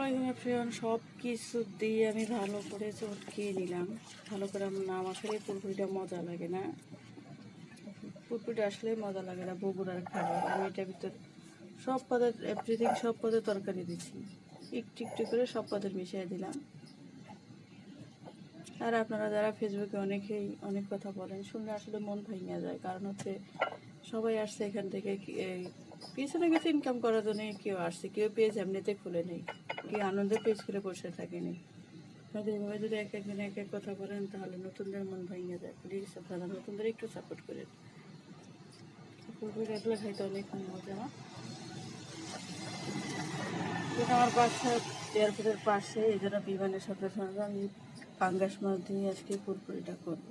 আলাইকুম এভরিওয়ান। সব কিছু দিয়ে আমি ভালো করে চটকিয়ে নিলাম। ভালো করে না মাখালে পুরপুরিটা মজা লাগে না। পুরপুরিটা আসলে মজা লাগে না বগুড়ার খাবার। আমি এটার ভিতর সব পদের এভরিথিং সব পদের তরকারি দিচ্ছি, একটু একটু করে সব পদের মিশিয়ে দিলাম। আর আপনারা যারা ফেসবুকে অনেকেই অনেক কথা বলেন, শুনলে আসলে মন ভেঙে যায়। কারণ হচ্ছে সবাই আসছে এখান থেকে কিছু না কিছু ইনকাম করার জন্য কেউ আসছে, কেউ পেজ এমনিতে খুলে নেই, কেউ আনন্দের পেজ খুলে বসে থাকেনি। আপনাদের এভাবে যদি এক একদিন এক এক কথা বলেন তাহলে নতুনদের মন ভেঙে যায়। প্লিজ আপনারা নতুনদের একটু সাপোর্ট করেন। এগুলো খাইতে অনেক মজা। এটা আমার বাসা এয়ারপোর্টের পাশে, এই জন্য বিমানের সাথে সঙ্গে আমি পাঙ্গাস মাছ দিয়ে আজকে পুরপুরিটা করবো।